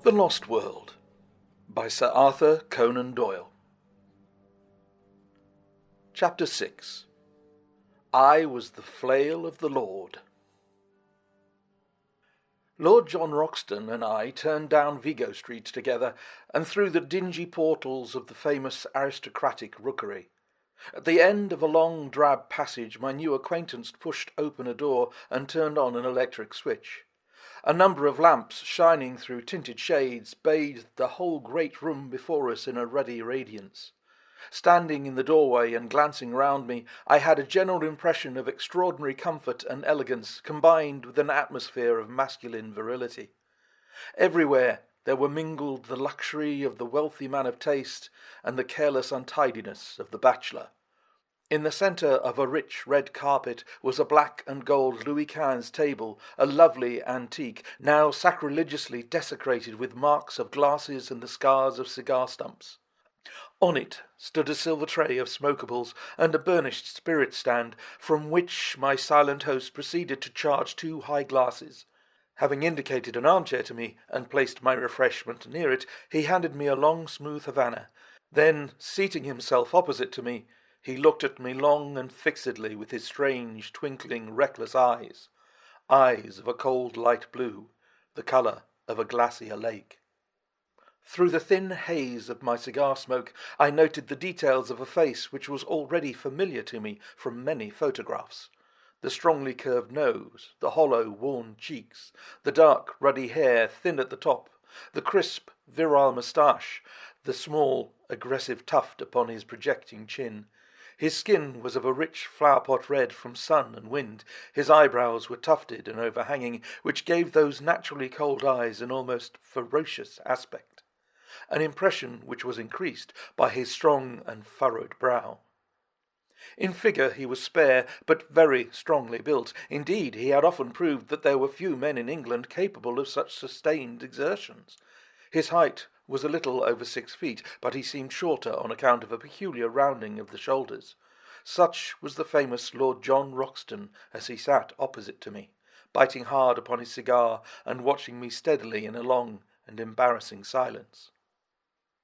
The Lost World by Sir Arthur Conan Doyle. Chapter 6. I was the flail of the Lord. Lord John Roxton and I turned down Vigo Street together and through the dingy portals of the famous aristocratic rookery. At the end of a long drab passage my new acquaintance pushed open a door and turned on an electric switch. A number of lamps, shining through tinted shades, bathed the whole great room before us in a ruddy radiance. Standing in the doorway and glancing round me, I had a general impression of extraordinary comfort and elegance combined with an atmosphere of masculine virility. Everywhere there were mingled the luxury of the wealthy man of taste and the careless untidiness of the bachelor. In the centre of a rich red carpet was a black and gold Louis XV table, a lovely antique, now sacrilegiously desecrated with marks of glasses and the scars of cigar stumps. On it stood a silver tray of smokables and a burnished spirit stand, from which my silent host proceeded to charge 2 high glasses. Having indicated an armchair to me and placed my refreshment near it, he handed me a long smooth Havana. Then, seating himself opposite to me, he looked at me long and fixedly with his strange, twinkling, reckless eyes of a cold light blue, the colour of a glacier lake. Through the thin haze of my cigar smoke I noted the details of a face which was already familiar to me from many photographs. The strongly curved nose, the hollow, worn cheeks, the dark, ruddy hair, thin at the top, the crisp, virile moustache, the small, aggressive tuft upon his projecting chin. His skin was of a rich flower-pot red from sun and wind. His eyebrows were tufted and overhanging, which gave those naturally cold eyes an almost ferocious aspect, an impression which was increased by his strong and furrowed brow. In figure he was spare, but very strongly built. Indeed, he had often proved that there were few men in England capable of such sustained exertions. His height was a little over 6 feet, but he seemed shorter on account of a peculiar rounding of the shoulders. Such was the famous Lord John Roxton as he sat opposite to me, biting hard upon his cigar and watching me steadily in a long and embarrassing silence.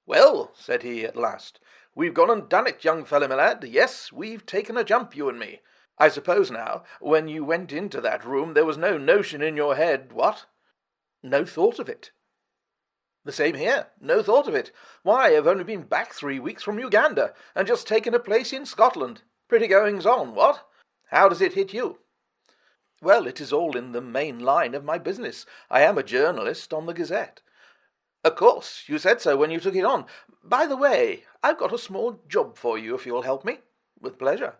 "Well," said he at last, "we've gone and done it, young fellow, my lad. Yes, we've taken a jump, you and me. I suppose now, when you went into that room, there was no notion in your head, what?" "No thought of it." "The same here. No thought of it. Why, I've only been back 3 weeks from Uganda, and just taken a place in Scotland. Pretty goings-on, what? How does it hit you?" "Well, it is all in the main line of my business. I am a journalist on the Gazette." "Of course, you said so when you took it on. By the way, I've got a small job for you, if you'll help me." "With pleasure."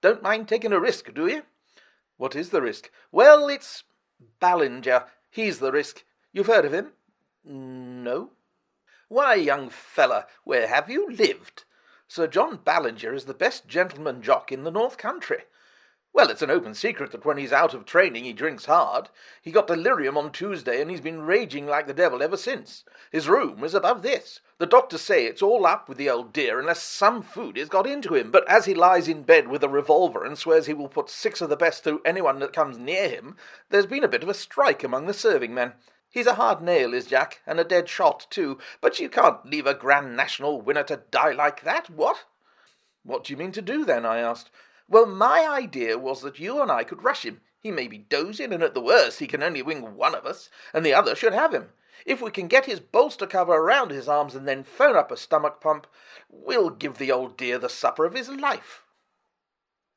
"Don't mind taking a risk, do you?" "What is the risk?" "Well, it's Ballinger. He's the risk. You've heard of him?" "No." "Why, young fella, where have you lived? Sir John Ballinger is the best gentleman jock in the North Country. Well, it's an open secret that when he's out of training he drinks hard. He got delirium on Tuesday and he's been raging like the devil ever since. His room is above this. The doctors say it's all up with the old dear unless some food has got into him, but as he lies in bed with a revolver and swears he will put 6 of the best through anyone that comes near him, there's been a bit of a strike among the serving men. He's a hard nail, is Jack, and a dead shot too, but you can't leave a Grand National winner to die like that, what?" "What do you mean to do, then?" I asked. "Well, my idea was that you and I could rush him. He may be dozing, and at the worst he can only wing one of us, and the other should have him. If we can get his bolster cover around his arms and then phone up a stomach pump, we'll give the old dear the supper of his life."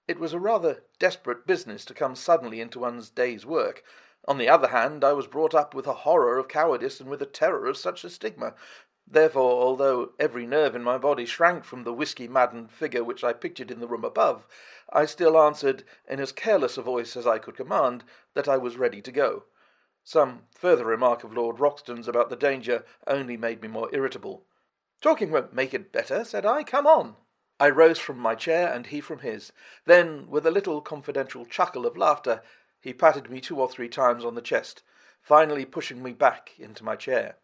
It was a rather desperate business to come suddenly into one's day's work. On the other hand, I was brought up with a horror of cowardice and with a terror of such a stigma. Therefore, although every nerve in my body shrank from the whisky-maddened figure which I pictured in the room above, I still answered, in as careless a voice as I could command, that I was ready to go. Some further remark of Lord Roxton's about the danger only made me more irritable. "Talking won't make it better," said I. "Come on." I rose from my chair and he from his. Then, with a little confidential chuckle of laughter, he patted me 2 or 3 times on the chest, finally pushing me back into my chair.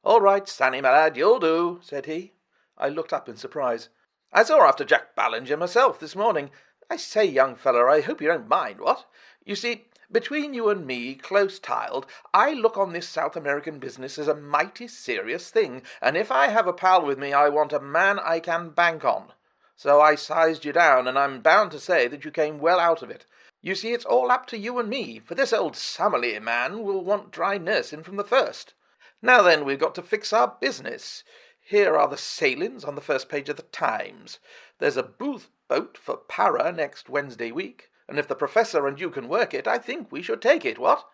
"All right, Stanny, my lad, you'll do," said he. I looked up in surprise. "I saw after Jack Ballinger myself this morning. I say, young feller, I hope you don't mind, what? You see, Between you and me, close-tiled, I look on this South American business as a mighty serious thing, and if I have a pal with me, I want a man I can bank on. So I sized you down, and I'm bound to say that you came well out of it. You see, it's all up to you and me, for this old Summerlee man will want dry nursing from the first. Now then, we've got to fix our business. Here are the sailings on the first page of the Times. There's a Booth boat for Para next Wednesday week, and if the Professor and you can work it, I think we should take it, what?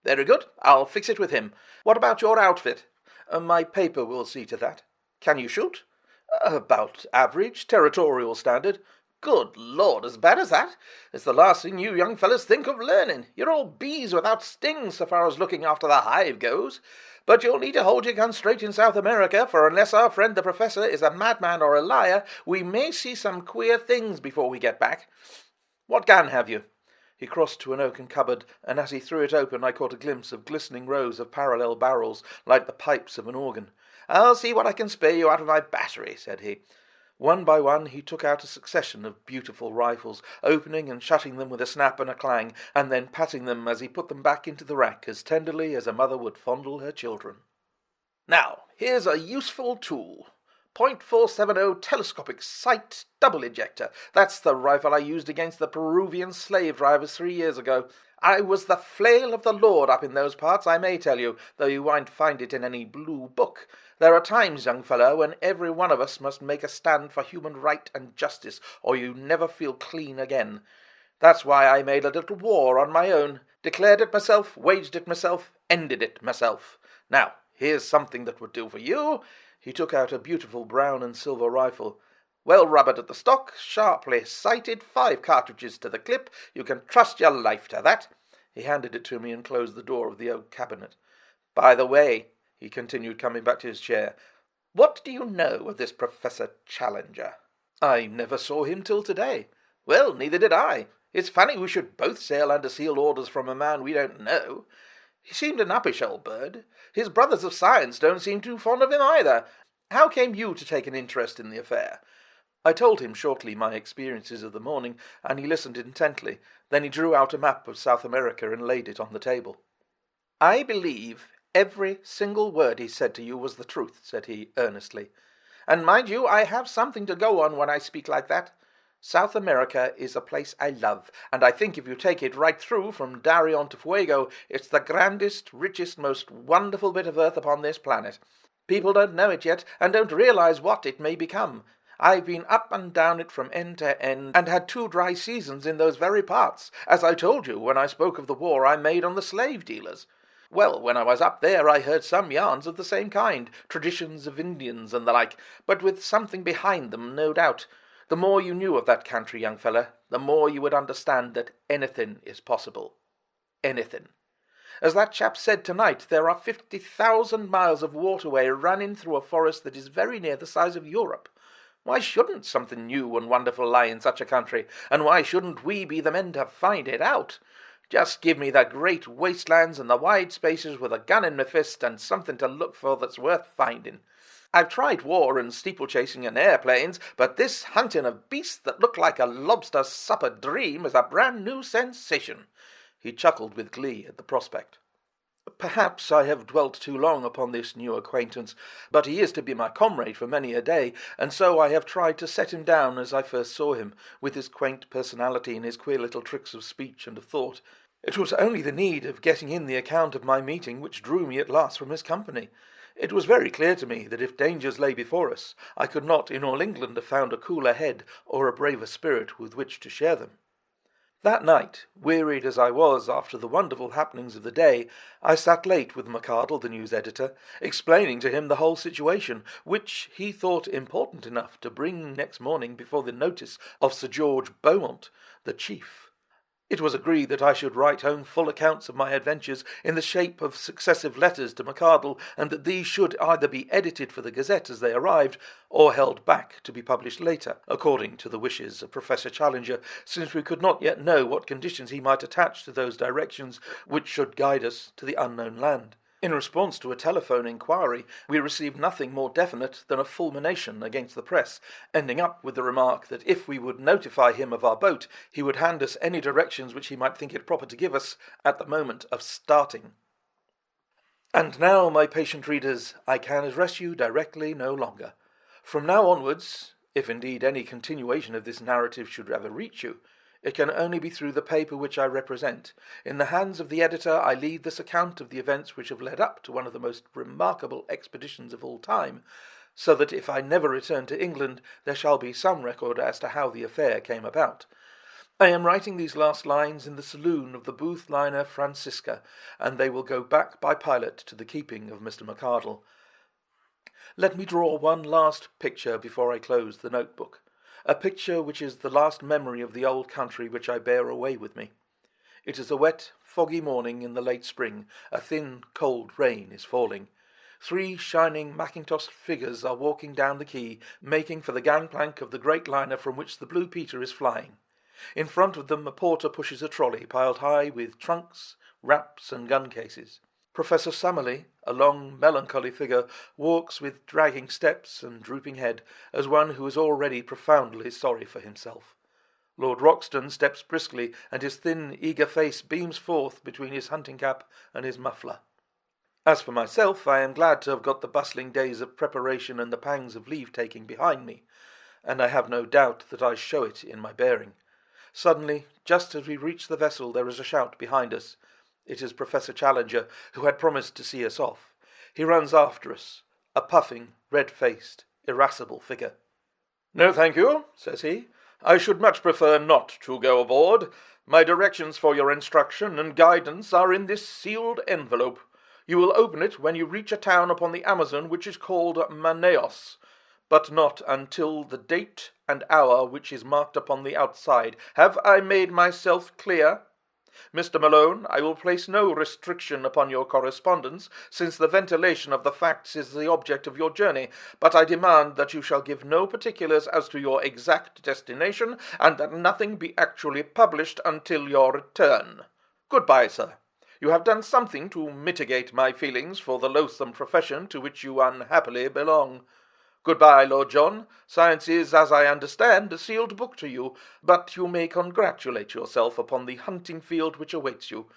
Very good, I'll fix it with him. What about your outfit? My paper will see to that. Can you shoot? About average, territorial standard. Good Lord, as bad as that? It's the last thing you young fellas think of learning. You're all bees without stings so far as looking after the hive goes. But you'll need to hold your gun straight in South America, for unless our friend the Professor is a madman or a liar, we may see some queer things before we get back. What gun have you? He crossed to an oaken cupboard, and as he threw it open I caught a glimpse of glistening rows of parallel barrels, like the pipes of an organ. I'll see what I can spare you out of my battery, said he. One by one he took out a succession of beautiful rifles, opening and shutting them with a snap and a clang, and then patting them as he put them back into the rack as tenderly as a mother would fondle her children. Now, here's a useful tool. .470 telescopic sight double ejector. That's the rifle I used against the Peruvian slave drivers 3 years ago. I was the flail of the Lord up in those parts, I may tell you, though you won't find it in any blue book. There are times, young fellow, when every one of us must make a stand for human right and justice, or you never feel clean again. That's why I made a little war on my own, declared it myself, waged it myself, ended it myself. Now, here's something that would do for you. He took out a beautiful brown and silver rifle. Well rubbered at the stock, sharply sighted, 5 cartridges to the clip. You can trust your life to that. He handed it to me and closed the door of the oak cabinet. By the way, he continued, coming back to his chair, what do you know of this Professor Challenger? I never saw him till today. Well, neither did I. It's funny we should both sail under sealed orders from a man we don't know. He seemed an uppish old bird. His brothers of science don't seem too fond of him either. How came you to take an interest in the affair? I told him shortly my experiences of the morning, and he listened intently. Then he drew out a map of South America and laid it on the table. I believe every single word he said to you was the truth, said he earnestly. And mind you, I have something to go on when I speak like that. South America is a place I love, and I think if you take it right through from Darien to Fuego, it's the grandest, richest, most wonderful bit of earth upon this planet. People don't know it yet, and don't realize what it may become. I've been up and down it from end to end, and had 2 dry seasons in those very parts, as I told you when I spoke of the war I made on the slave dealers. Well, when I was up there I heard some yarns of the same kind, traditions of Indians and the like, but with something behind them, no doubt. The more you knew of that country, young fella, the more you would understand that anything is possible. Anything. As that chap said tonight, there are 50,000 miles of waterway running through a forest that is very near the size of Europe. Why shouldn't something new and wonderful lie in such a country, and why shouldn't we be the men to find it out? Just give me the great wastelands and the wide spaces with a gun in my fist and something to look for that's worth finding. I've tried war and steeplechasing and airplanes, but this hunting of beasts that look like a lobster supper dream is a brand new sensation. He chuckled with glee at the prospect. Perhaps I have dwelt too long upon this new acquaintance, but he is to be my comrade for many a day, and so I have tried to set him down as I first saw him, with his quaint personality and his queer little tricks of speech and of thought. It was only the need of getting in the account of my meeting which drew me at last from his company. It was very clear to me that if dangers lay before us, I could not in all England have found a cooler head or a braver spirit with which to share them. That night, wearied as I was after the wonderful happenings of the day, I sat late with McArdle, the news editor, explaining to him the whole situation, which he thought important enough to bring next morning before the notice of Sir George Beaumont, the chief. It was agreed that I should write home full accounts of my adventures in the shape of successive letters to McArdle, and that these should either be edited for the Gazette as they arrived, or held back to be published later, according to the wishes of Professor Challenger, since we could not yet know what conditions he might attach to those directions which should guide us to the unknown land. In response to a telephone inquiry, we received nothing more definite than a fulmination against the press, ending up with the remark that if we would notify him of our boat, he would hand us any directions which he might think it proper to give us at the moment of starting. And now, my patient readers, I can address you directly no longer. From now onwards, if indeed any continuation of this narrative should ever reach you, it can only be through the paper which I represent. In the hands of the editor I leave this account of the events which have led up to one of the most remarkable expeditions of all time, so that if I never return to England, there shall be some record as to how the affair came about. I am writing these last lines in the saloon of the Booth liner Francisca, and they will go back by pilot to the keeping of Mr. McArdle. Let me draw one last picture before I close the notebook, a picture which is the last memory of the old country which I bear away with me. It is a wet, foggy morning in the late spring. A thin, cold rain is falling. 3 shining Macintosh figures are walking down the quay, making for the gangplank of the great liner from which the Blue Peter is flying. In front of them a porter pushes a trolley piled high with trunks, wraps, and gun cases. Professor Summerlee, a long, melancholy figure, walks with dragging steps and drooping head, as one who is already profoundly sorry for himself. Lord Roxton steps briskly, and his thin, eager face beams forth between his hunting cap and his muffler. As for myself, I am glad to have got the bustling days of preparation and the pangs of leave-taking behind me, and I have no doubt that I show it in my bearing. Suddenly, just as we reach the vessel, there is a shout behind us. It is Professor Challenger, who had promised to see us off. He runs after us, a puffing, red-faced, irascible figure. "No, thank you," says he. "I should much prefer not to go aboard. My directions for your instruction and guidance are in this sealed envelope. You will open it when you reach a town upon the Amazon which is called Manaos, but not until the date and hour which is marked upon the outside. Have I made myself clear? Mr. Malone, I will place no restriction upon your correspondence, since the ventilation of the facts is the object of your journey, but I demand that you shall give no particulars as to your exact destination, and that nothing be actually published until your return. Goodbye, sir. You have done something to mitigate my feelings for the loathsome profession to which you unhappily belong. Goodbye, Lord John. Science is, as I understand, a sealed book to you, but you may congratulate yourself upon the hunting field which awaits you.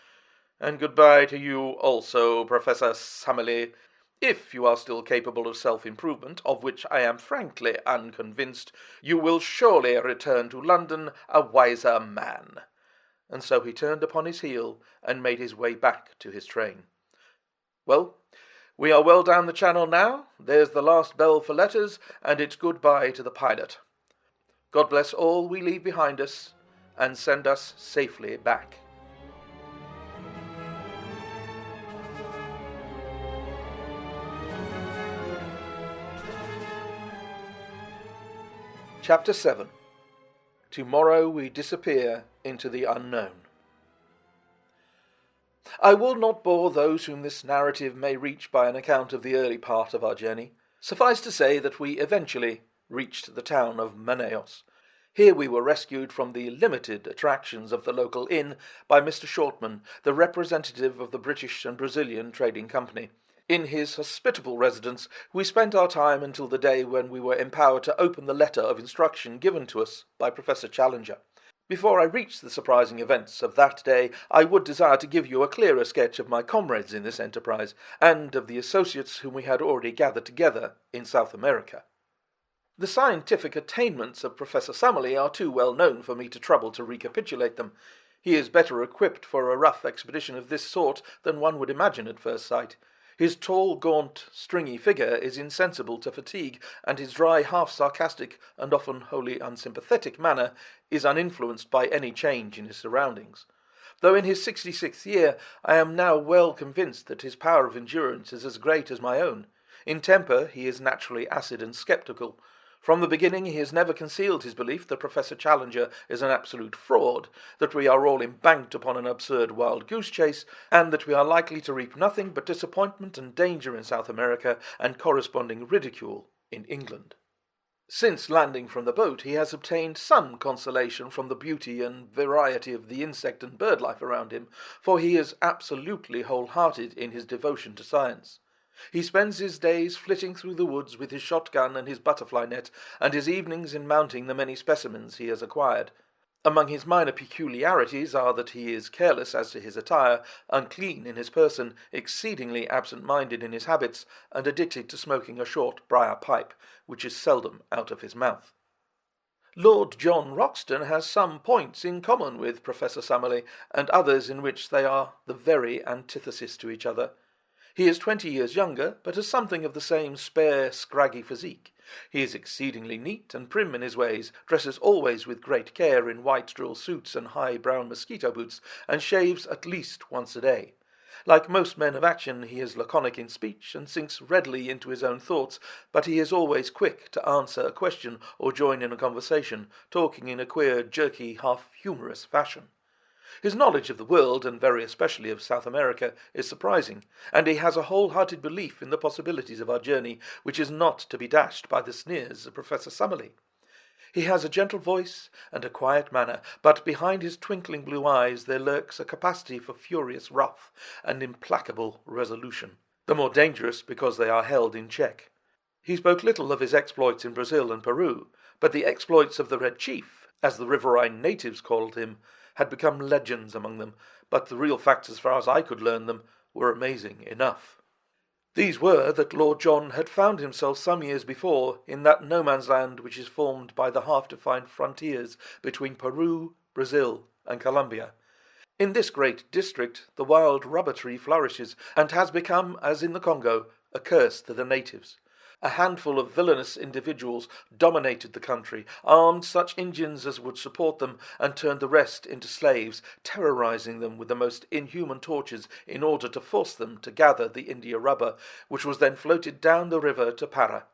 And goodbye to you also, Professor Summerlee. If you are still capable of self-improvement, of which I am frankly unconvinced, you will surely return to London a wiser man." And so he turned upon his heel and made his way back to his train. Well, we are well down the channel now. There's the last bell for letters, and it's goodbye to the pilot. God bless all we leave behind us, and send us safely back. Chapter 7. Tomorrow we disappear into the unknown. I will not bore those whom this narrative may reach by an account of the early part of our journey. Suffice to say that we eventually reached the town of Manaos. Here we were rescued from the limited attractions of the local inn by Mr. Shortman, the representative of the British and Brazilian Trading Company. In his hospitable residence we spent our time until the day when we were empowered to open the letter of instruction given to us by Professor Challenger. Before I reach the surprising events of that day, I would desire to give you a clearer sketch of my comrades in this enterprise, and of the associates whom we had already gathered together in South America. The scientific attainments of Professor Summerlee are too well known for me to trouble to recapitulate them. He is better equipped for a rough expedition of this sort than one would imagine at first sight. His tall, gaunt, stringy figure is insensible to fatigue, and his dry, half-sarcastic, and often wholly unsympathetic manner is uninfluenced by any change in his surroundings. Though in his 66th year, I am now well convinced that his power of endurance is as great as my own. In temper he is naturally acid and sceptical. From the beginning he has never concealed his belief that Professor Challenger is an absolute fraud, that we are all embanked upon an absurd wild-goose chase, and that we are likely to reap nothing but disappointment and danger in South America, and corresponding ridicule in England. Since landing from the boat, he has obtained some consolation from the beauty and variety of the insect and bird life around him, for he is absolutely wholehearted in his devotion to science. He spends his days flitting through the woods with his shotgun and his butterfly net, and his evenings in mounting the many specimens he has acquired. Among his minor peculiarities are that he is careless as to his attire, unclean in his person, exceedingly absent-minded in his habits, and addicted to smoking a short briar pipe, which is seldom out of his mouth. Lord John Roxton has some points in common with Professor Summerlee, and others in which they are the very antithesis to each other. He is 20 years younger, but has something of the same spare, scraggy physique. He is exceedingly neat and prim in his ways, dresses always with great care in white drill suits and high brown mosquito boots, and shaves at least once a day. Like most men of action, he is laconic in speech and sinks readily into his own thoughts, but he is always quick to answer a question or join in a conversation, talking in a queer, jerky, half-humorous fashion. His knowledge of the world, and very especially of South America, is surprising, and he has a whole-hearted belief in the possibilities of our journey, which is not to be dashed by the sneers of Professor Summerlee. He has a gentle voice and a quiet manner, but behind his twinkling blue eyes there lurks a capacity for furious wrath and implacable resolution, the more dangerous because they are held in check. He spoke little of his exploits in Brazil and Peru, but the exploits of the Red Chief, as the riverine natives called him, had become legends among them, but the real facts, as far as I could learn them, were amazing enough. These were that Lord John had found himself some years before in that no-man's land which is formed by the half-defined frontiers between Peru, Brazil, and Colombia. In this great district the wild rubber tree flourishes, and has become, as in the Congo, a curse to the natives. A handful of villainous individuals dominated the country, armed such Indians as would support them, and turned the rest into slaves, terrorizing them with the most inhuman tortures in order to force them to gather the India rubber, which was then floated down the river to Para.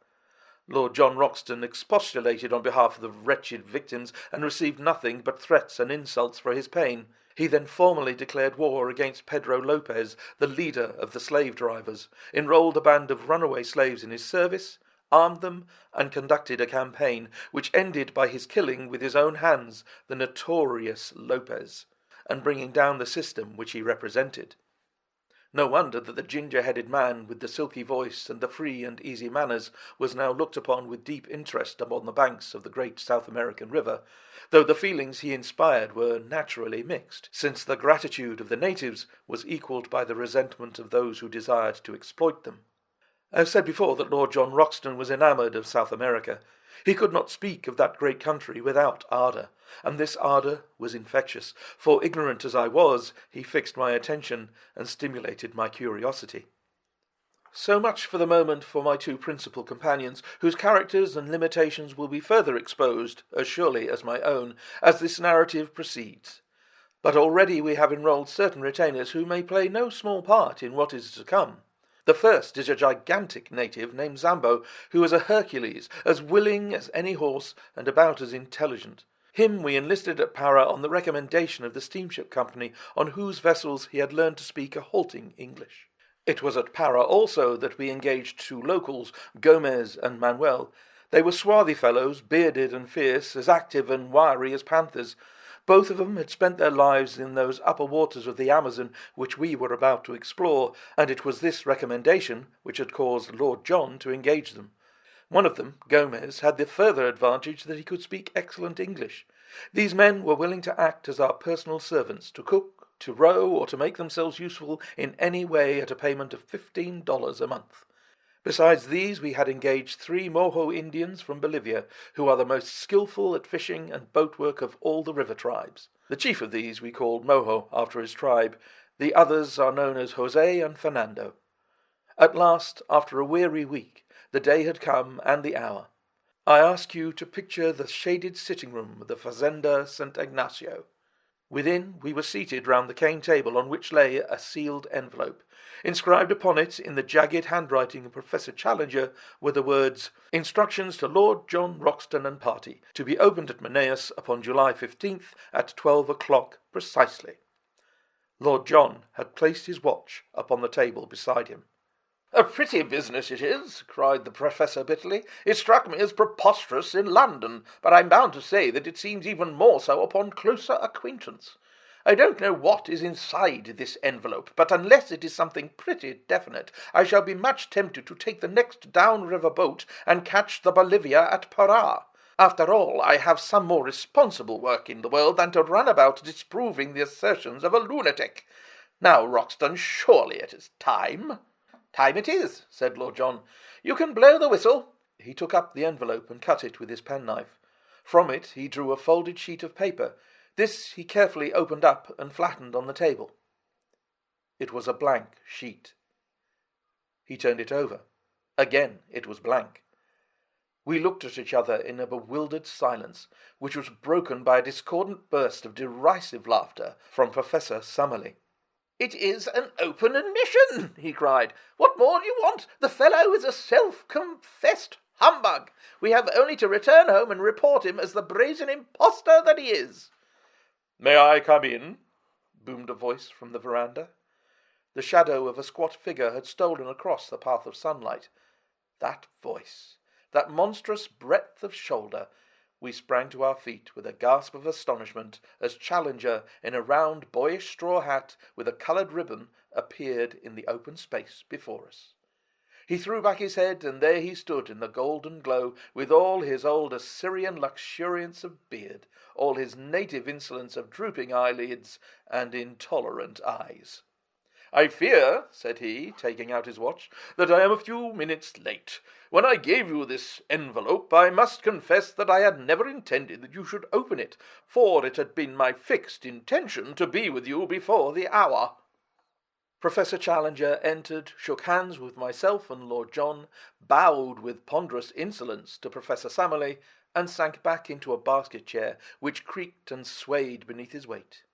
Lord John Roxton expostulated on behalf of the wretched victims, and received nothing but threats and insults for his pain. He then formally declared war against Pedro Lopez, the leader of the slave drivers, enrolled a band of runaway slaves in his service, armed them, and conducted a campaign which ended by his killing with his own hands the notorious Lopez, and bringing down the system which he represented. No wonder that the ginger-headed man with the silky voice and the free and easy manners was now looked upon with deep interest upon the banks of the great South American river, though the feelings he inspired were naturally mixed, since the gratitude of the natives was equalled by the resentment of those who desired to exploit them. I have said before that Lord John Roxton was enamoured of South America. He could not speak of that great country without ardour, and this ardour was infectious, for ignorant as I was, he fixed my attention and stimulated my curiosity. So much for the moment for my two principal companions, whose characters and limitations will be further exposed, as surely as my own, as this narrative proceeds. But already we have enrolled certain retainers who may play no small part in what is to come. The first is a gigantic native named Zambo, who is a Hercules, as willing as any horse, and about as intelligent. Him we enlisted at Para on the recommendation of the steamship company, on whose vessels he had learned to speak a halting English. It was at Para also that we engaged two locals, Gomez and Manuel. They were swarthy fellows, bearded and fierce, as active and wiry as panthers. Both of them had spent their lives in those upper waters of the Amazon which we were about to explore, and it was this recommendation which had caused Lord John to engage them. One of them, Gomez, had the further advantage that he could speak excellent English. These men were willing to act as our personal servants, to cook, to row, or to make themselves useful in any way at a payment of $15 a month. Besides these, we had engaged 3 Moho Indians from Bolivia, who are the most skilful at fishing and boat-work of all the river tribes. The chief of these we called Moho, after his tribe. The others are known as Jose and Fernando. At last, after a weary week, the day had come and the hour. I ask you to picture the shaded sitting-room of the Fazenda St. Ignacio. Within, we were seated round the cane table on which lay a sealed envelope. Inscribed upon it, in the jagged handwriting of Professor Challenger, were the words, "Instructions to Lord John Roxton and party, to be opened at Manaus upon July 15th at 12 o'clock precisely." Lord John had placed his watch upon the table beside him. "A pretty business it is," cried the Professor bitterly. "It struck me as preposterous in London, but I'm bound to say that it seems even more so upon closer acquaintance. I don't know what is inside this envelope, but unless it is something pretty definite, I shall be much tempted to take the next down-river boat and catch the Bolivia at Pará. After all, I have some more responsible work in the world than to run about disproving the assertions of a lunatic. Now, Roxton, surely it is time." "Time it is," said Lord John. "You can blow the whistle." He took up the envelope and cut it with his penknife. From it he drew a folded sheet of paper. This he carefully opened up and flattened on the table. It was a blank sheet. He turned it over. Again it was blank. We looked at each other in a bewildered silence, which was broken by a discordant burst of derisive laughter from Professor Summerlee. "It is an open admission," he cried. "What more do you want? The fellow is a self-confessed humbug. We have only to return home and report him as the brazen impostor that he is." "May I come in?" boomed a voice from the veranda. The shadow of a squat figure had stolen across the path of sunlight. That voice, that monstrous breadth of shoulder. We sprang to our feet with a gasp of astonishment as Challenger, in a round, boyish straw hat with a coloured ribbon, appeared in the open space before us. He threw back his head, and there he stood in the golden glow, with all his old Assyrian luxuriance of beard, all his native insolence of drooping eyelids and intolerant eyes. "I fear," said he, taking out his watch, "that I am a few minutes late. When I gave you this envelope, I must confess that I had never intended that you should open it, for it had been my fixed intention to be with you before the hour." Professor Challenger entered, shook hands with myself and Lord John, bowed with ponderous insolence to Professor Summerlee, and sank back into a basket chair, which creaked and swayed beneath his weight.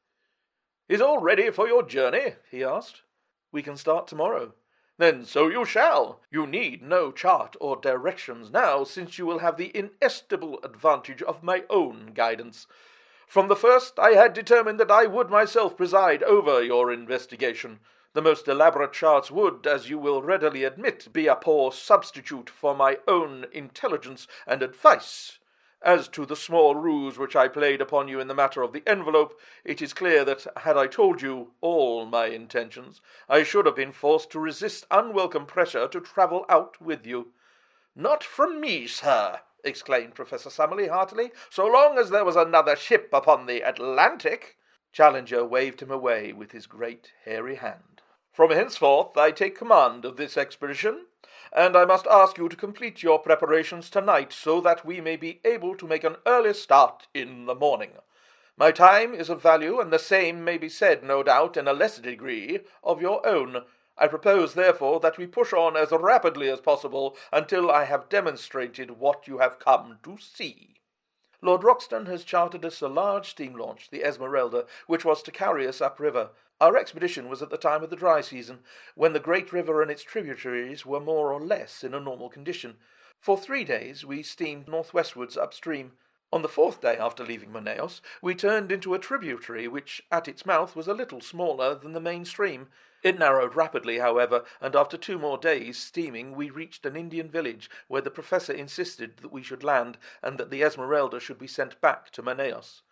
"Is all ready for your journey?" he asked. "We can start tomorrow." "Then so you shall. You need no chart or directions now, since you will have the inestimable advantage of my own guidance. From the first I had determined that I would myself preside over your investigation. The most elaborate charts would, as you will readily admit, be a poor substitute for my own intelligence and advice. As to the small ruse which I played upon you in the matter of the envelope, it is clear that, had I told you all my intentions, I should have been forced to resist unwelcome pressure to travel out with you." "Not from me, sir," exclaimed Professor Summerlee heartily, "so long as there was another ship upon the Atlantic." Challenger waved him away with his great hairy hand. "From henceforth I take command of this expedition, and I must ask you to complete your preparations tonight so that we may be able to make an early start in the morning. My time is of value, and the same may be said, no doubt, in a lesser degree, of your own. I propose, therefore, that we push on as rapidly as possible until I have demonstrated what you have come to see. Lord Roxton has chartered us a large steam launch, the Esmeralda, which was to carry us upriver. Our expedition was at the time of the dry season, when the great river and its tributaries were more or less in a normal condition. For 3 days we steamed northwestwards upstream. On the 4th day after leaving Manaos, we turned into a tributary which, at its mouth, was a little smaller than the main stream. It narrowed rapidly, however, and after 2 more days' steaming we reached an Indian village, where the professor insisted that we should land, and that the Esmeralda should be sent back to Manaos.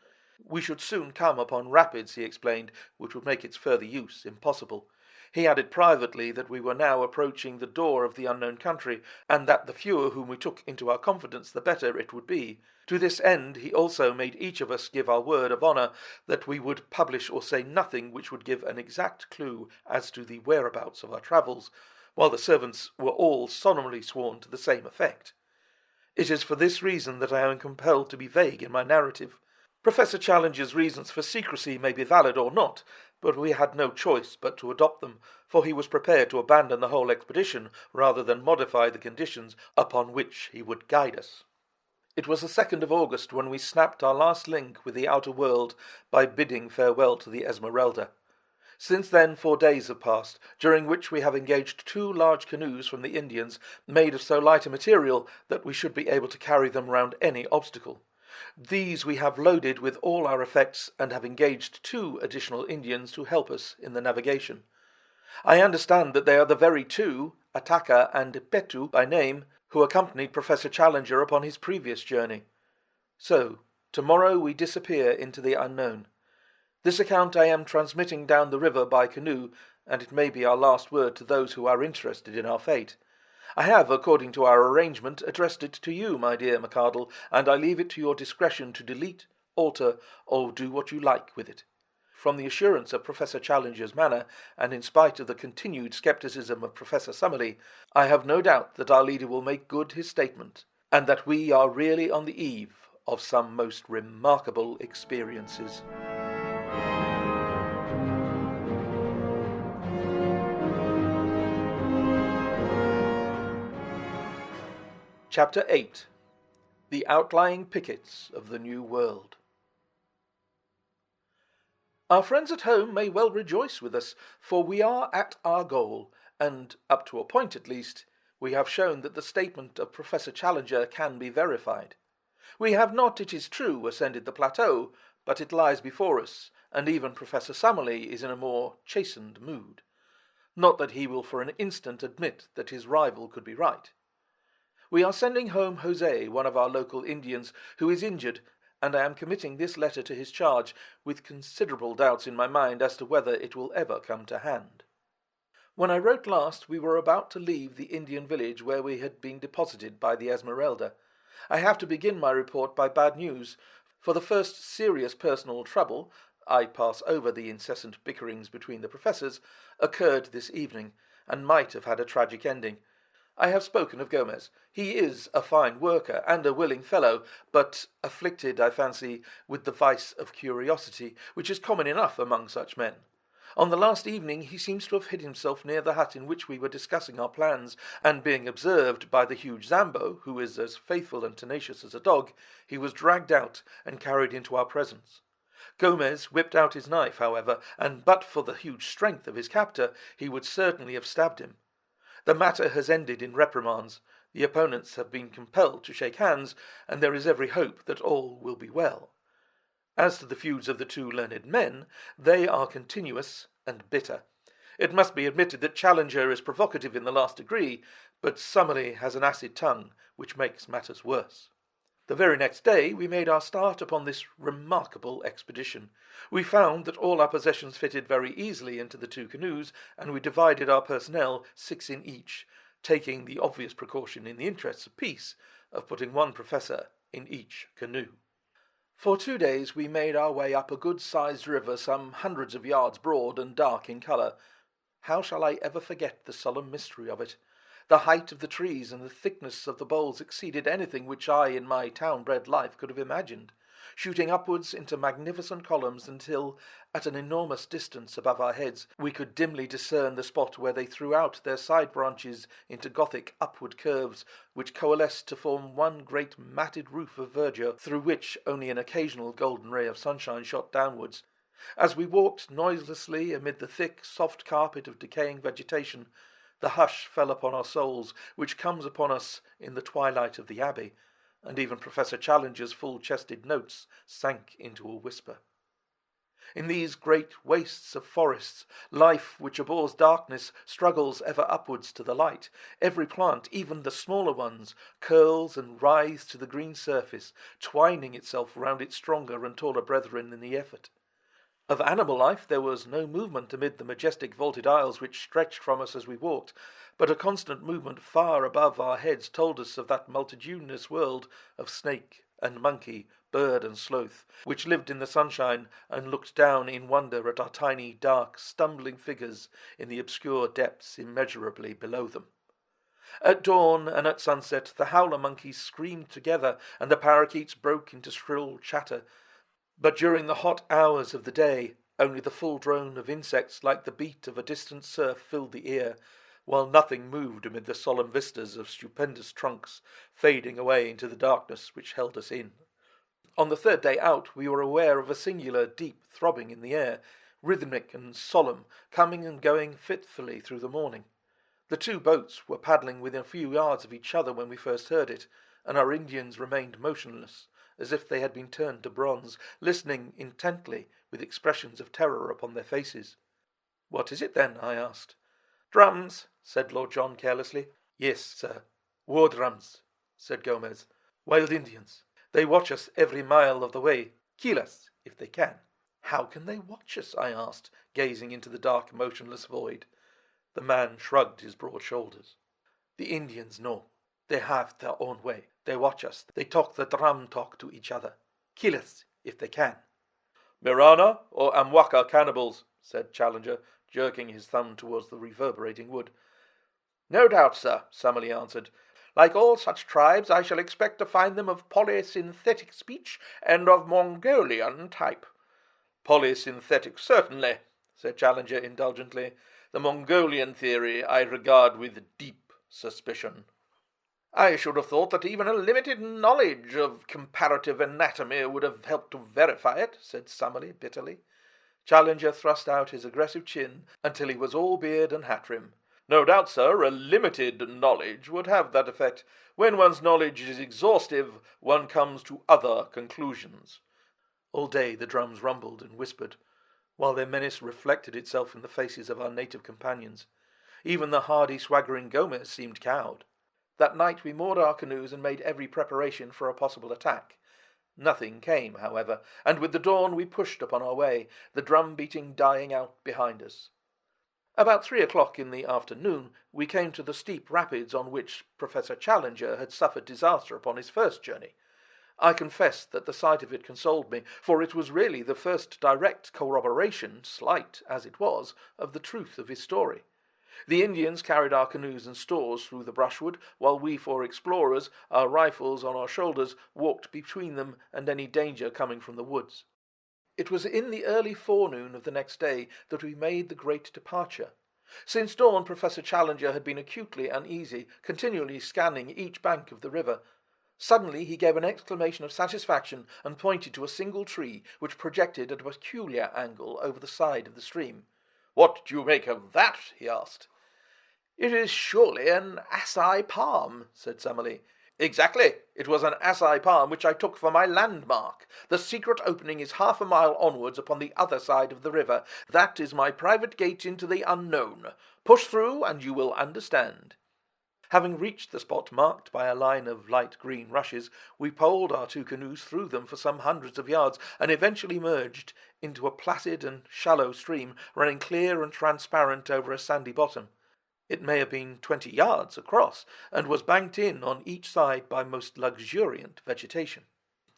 We should soon come upon rapids, he explained, which would make its further use impossible. He added privately that we were now approaching the door of the unknown country, and that the fewer whom we took into our confidence the better it would be. To this end he also made each of us give our word of honour that we would publish or say nothing which would give an exact clue as to the whereabouts of our travels, while the servants were all solemnly sworn to the same effect. It is for this reason that I am compelled to be vague in my narrative. Professor Challenger's reasons for secrecy may be valid or not, but we had no choice but to adopt them, for he was prepared to abandon the whole expedition rather than modify the conditions upon which he would guide us. It was the 2nd of August when we snapped our last link with the outer world by bidding farewell to the Esmeralda. Since then 4 days have passed, during which we have engaged 2 large canoes from the Indians, made of so light a material that we should be able to carry them round any obstacle. These we have loaded with all our effects, and have engaged 2 additional Indians to help us in the navigation. I understand that they are the very 2, Ataka and Petu by name, who accompanied Professor Challenger upon his previous journey. So, tomorrow we disappear into the unknown. This account I am transmitting down the river by canoe, and it may be our last word to those who are interested in our fate. I have, according to our arrangement, addressed it to you, my dear McArdle, and I leave it to your discretion to delete, alter, or do what you like with it. From the assurance of Professor Challenger's manner, and in spite of the continued scepticism of Professor Summerlee, I have no doubt that our leader will make good his statement, and that we are really on the eve of some most remarkable experiences. Chapter 8. The Outlying Pickets of the New World. Our friends at home may well rejoice with us, for we are at our goal, and, up to a point at least, we have shown that the statement of Professor Challenger can be verified. We have not, it is true, ascended the plateau, but it lies before us, and even Professor Summerlee is in a more chastened mood. Not that he will for an instant admit that his rival could be right. We are sending home Jose, one of our local Indians, who is injured, and I am committing this letter to his charge, with considerable doubts in my mind as to whether it will ever come to hand. When I wrote last, we were about to leave the Indian village where we had been deposited by the Esmeralda. I have to begin my report by bad news, for the first serious personal trouble, I pass over the incessant bickerings between the professors, occurred this evening, and might have had a tragic ending. I have spoken of Gomez. He is a fine worker and a willing fellow, but afflicted, I fancy, with the vice of curiosity, which is common enough among such men. On the last evening he seems to have hid himself near the hut in which we were discussing our plans, and being observed by the huge Zambo, who is as faithful and tenacious as a dog, he was dragged out and carried into our presence. Gomez whipped out his knife, however, and but for the huge strength of his captor, he would certainly have stabbed him. The matter has ended in reprimands. The opponents have been compelled to shake hands, and there is every hope that all will be well. As to the feuds of the two learned men, they are continuous and bitter. It must be admitted that Challenger is provocative in the last degree, but Summerlee has an acid tongue, which makes matters worse. The very next day we made our start upon this remarkable expedition. We found that all our possessions fitted very easily into the two canoes, and we divided our personnel 6 in each, taking the obvious precaution in the interests of peace of putting one professor in each canoe. For 2 days we made our way up a good-sized river some hundreds of yards broad and dark in colour. How shall I ever forget the solemn mystery of it? The height of the trees and the thickness of the boles exceeded anything which I in my town-bred life could have imagined, shooting upwards into magnificent columns until, at an enormous distance above our heads, we could dimly discern the spot where they threw out their side branches into Gothic upward curves, which coalesced to form one great matted roof of verdure, through which only an occasional golden ray of sunshine shot downwards. As we walked noiselessly amid the thick, soft carpet of decaying vegetation, the hush fell upon our souls, which comes upon us in the twilight of the Abbey, and even Professor Challenger's full-chested notes sank into a whisper. In these great wastes of forests, life, which abhors darkness, struggles ever upwards to the light. Every plant, even the smaller ones, curls and writhes to the green surface, twining itself round its stronger and taller brethren in the effort. Of animal life there was no movement amid the majestic vaulted aisles which stretched from us as we walked, but a constant movement far above our heads told us of that multitudinous world of snake and monkey, bird and sloth, which lived in the sunshine and looked down in wonder at our tiny, dark, stumbling figures in the obscure depths immeasurably below them. At dawn and at sunset the howler monkeys screamed together, and the parakeets broke into shrill chatter. But during the hot hours of the day, only the full drone of insects like the beat of a distant surf filled the ear, while nothing moved amid the solemn vistas of stupendous trunks fading away into the darkness which held us in. On the 3rd day out we were aware of a singular deep throbbing in the air, rhythmic and solemn, coming and going fitfully through the morning. The 2 boats were paddling within a few yards of each other when we first heard it, and our Indians remained motionless, as if they had been turned to bronze, listening intently with expressions of terror upon their faces. "What is it, then?" I asked. "Drums," said Lord John carelessly. Yes, sir. War drums, said Gomez. Wild Indians. They watch us every mile of the way. Kill us, if they can. How can they watch us? I asked, gazing into the dark, motionless void. The man shrugged his broad shoulders. The Indians know. They have their own way. They watch us. They talk the drum talk to each other. Kill us, if they can. Mirana or Amwaka cannibals, said Challenger, jerking his thumb towards the reverberating wood. No doubt, sir, Summerlee answered. Like all such tribes, I shall expect to find them of polysynthetic speech and of Mongolian type. Polysynthetic, certainly, said Challenger indulgently. The Mongolian theory I regard with deep suspicion. I should have thought that even a limited knowledge of comparative anatomy would have helped to verify it, said Summerlee bitterly. Challenger thrust out his aggressive chin until he was all beard and hat rim. No doubt, sir, a limited knowledge would have that effect. When one's knowledge is exhaustive, one comes to other conclusions. All day the drums rumbled and whispered, while their menace reflected itself in the faces of our native companions. Even the hardy, swaggering Gomez seemed cowed. That night we moored our canoes and made every preparation for a possible attack. Nothing came, however, and with the dawn we pushed upon our way, the drum-beating dying out behind us. About 3 o'clock in the afternoon we came to the steep rapids on which Professor Challenger had suffered disaster upon his first journey. I confess that the sight of it consoled me, for it was really the first direct corroboration, slight as it was, of the truth of his story. The Indians carried our canoes and stores through the brushwood, while we four explorers, our rifles on our shoulders, walked between them and any danger coming from the woods. It was in the early forenoon of the next day that we made the great departure. Since dawn, Professor Challenger had been acutely uneasy, continually scanning each bank of the river. Suddenly he gave an exclamation of satisfaction and pointed to a single tree which projected at a peculiar angle over the side of the stream. "What do you make of that?" he asked. "It is surely an assai palm," said Summerlee. "Exactly. It was an assai palm which I took for my landmark. The secret opening is 1/2 a mile onwards upon the other side of the river. That is my private gate into the unknown. Push through and you will understand." Having reached the spot marked by a line of light green rushes, we poled our 2 canoes through them for some hundreds of yards, and eventually merged into a placid and shallow stream running clear and transparent over a sandy bottom. It may have been 20 yards across, and was banked in on each side by most luxuriant vegetation.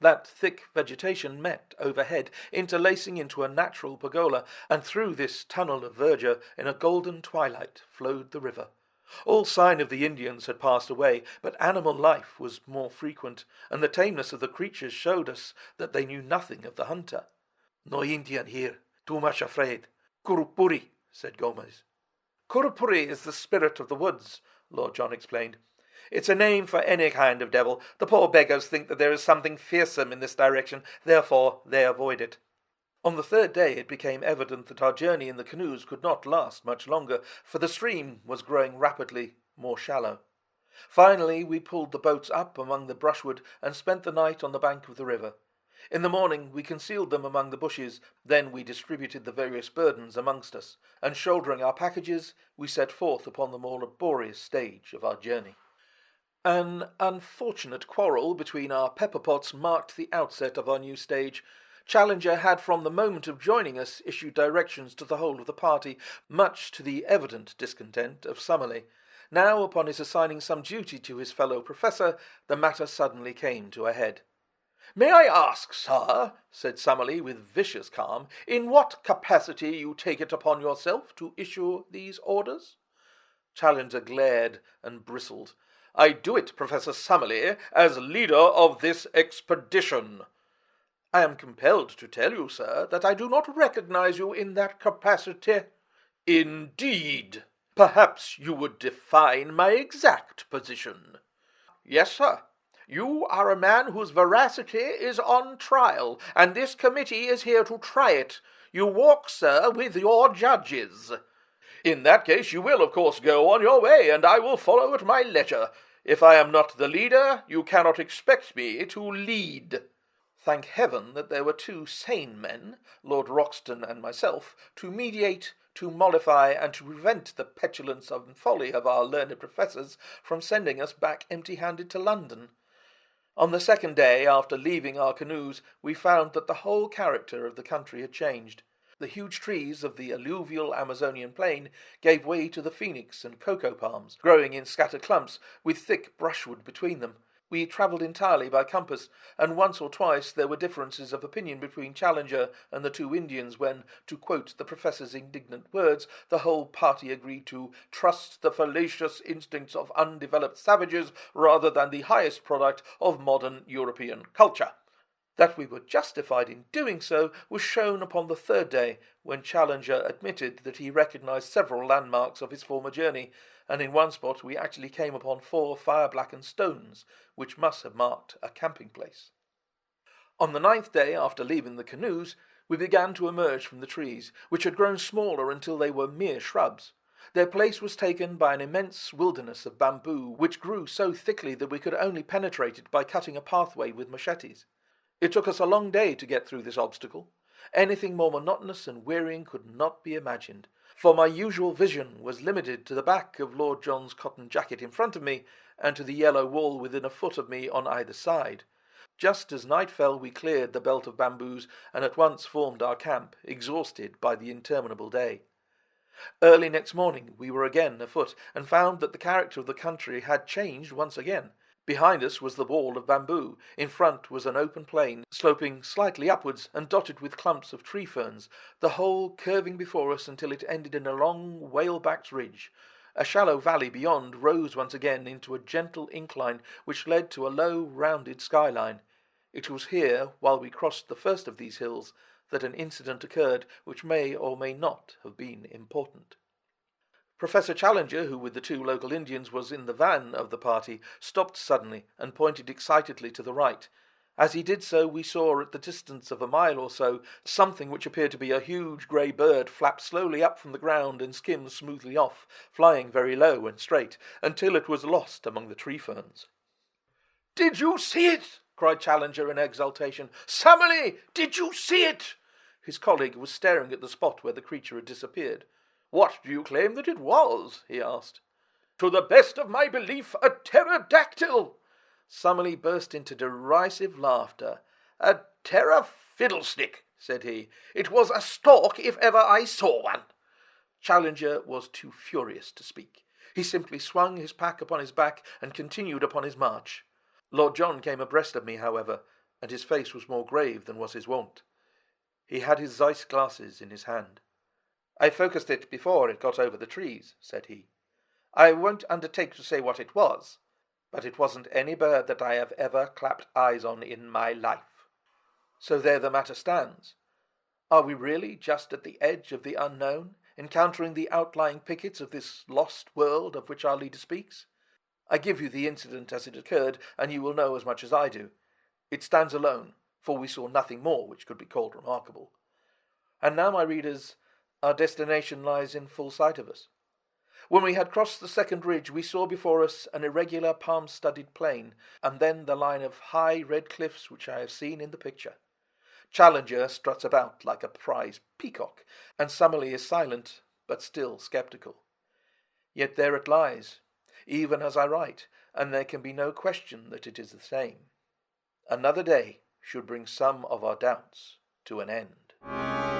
That thick vegetation met overhead, interlacing into a natural pergola, and through this tunnel of verdure, in a golden twilight, flowed the river. All sign of the Indians had passed away, but animal life was more frequent, and the tameness of the creatures showed us that they knew nothing of the hunter. "No Indian here. Too much afraid. Kurupuri," said Gomez. "Kurupuri is the spirit of the woods," Lord John explained. "It's a name for any kind of devil. The poor beggars think that there is something fearsome in this direction, therefore they avoid it." On the 3rd day it became evident that our journey in the canoes could not last much longer, for the stream was growing rapidly more shallow. Finally we pulled the boats up among the brushwood and spent the night on the bank of the river. In the morning we concealed them among the bushes, then we distributed the various burdens amongst us, and shouldering our packages, we set forth upon the more laborious stage of our journey. An unfortunate quarrel between our pepper-pots marked the outset of our new stage. Challenger had from the moment of joining us issued directions to the whole of the party, much to the evident discontent of Summerlee. Now, upon his assigning some duty to his fellow professor, the matter suddenly came to a head. "May I ask, sir," said Summerlee with vicious calm, "in what capacity you take it upon yourself to issue these orders?" Challenger glared and bristled. "I do it, Professor Summerlee, as leader of this expedition." "I am compelled to tell you, sir, that I do not recognize you in that capacity." "Indeed. Perhaps you would define my exact position." "Yes, sir. You are a man whose veracity is on trial, and this committee is here to try it. You walk, sir, with your judges." "In that case you will, of course, go on your way, and I will follow at my leisure. If I am not the leader, you cannot expect me to lead." Thank heaven that there were two sane men, Lord Roxton and myself, to mediate, to mollify, and to prevent the petulance and folly of our learned professors from sending us back empty-handed to London. On the second day after leaving our canoes, we found that the whole character of the country had changed. The huge trees of the alluvial Amazonian plain gave way to the phoenix and cocoa palms, growing in scattered clumps, with thick brushwood between them. We travelled entirely by compass, and once or twice there were differences of opinion between Challenger and the two Indians when, to quote the professor's indignant words, the whole party agreed to trust the fallacious instincts of undeveloped savages rather than the highest product of modern European culture. That we were justified in doing so was shown upon the third day, when Challenger admitted that he recognized several landmarks of his former journey, and in one spot we actually came upon 4 fire-blackened stones, which must have marked a camping place. On the 9th day after leaving the canoes, we began to emerge from the trees, which had grown smaller until they were mere shrubs. Their place was taken by an immense wilderness of bamboo, which grew so thickly that we could only penetrate it by cutting a pathway with machetes. It took us a long day to get through this obstacle. Anything more monotonous and wearying could not be imagined, for my usual vision was limited to the back of Lord John's cotton jacket in front of me, and to the yellow wall within a foot of me on either side. Just as night fell, we cleared the belt of bamboos, and at once formed our camp, exhausted by the interminable day. Early next morning we were again afoot, and found that the character of the country had changed once again. Behind us was the wall of bamboo. In front was an open plain, sloping slightly upwards and dotted with clumps of tree ferns, the whole curving before us until it ended in a long, whale-backed ridge. A shallow valley beyond rose once again into a gentle incline which led to a low, rounded skyline. It was here, while we crossed the first of these hills, that an incident occurred which may or may not have been important. Professor Challenger, who with the 2 local Indians was in the van of the party, stopped suddenly and pointed excitedly to the right. As he did so, we saw at the distance of a mile or so something which appeared to be a huge grey bird flap slowly up from the ground and skim smoothly off, flying very low and straight, until it was lost among the tree ferns. "Did you see it?" cried Challenger in exultation. "Summerlee, did you see it?" His colleague was staring at the spot where the creature had disappeared. "What do you claim that it was?" he asked. "To the best of my belief, a pterodactyl." Summerlee burst into derisive laughter. "A fiddlestick," said he. "It was a stork if ever I saw one." Challenger was too furious to speak. He simply swung his pack upon his back and continued upon his march. Lord John came abreast of me, however, and his face was more grave than was his wont. He had his Zeiss glasses in his hand. "I focused it before it got over the trees," said he. "I won't undertake to say what it was, but it wasn't any bird that I have ever clapped eyes on in my life." So there the matter stands. Are we really just at the edge of the unknown, encountering the outlying pickets of this lost world of which our leader speaks? I give you the incident as it occurred, and you will know as much as I do. It stands alone, for we saw nothing more which could be called remarkable. And now, my readers, our destination lies in full sight of us. When we had crossed the second ridge, we saw before us an irregular palm-studded plain, and then the line of high red cliffs which I have seen in the picture. Challenger struts about like a prize peacock, and Summerlee is silent, but still sceptical. Yet there it lies, even as I write, and there can be no question that it is the same. Another day should bring some of our doubts to an end.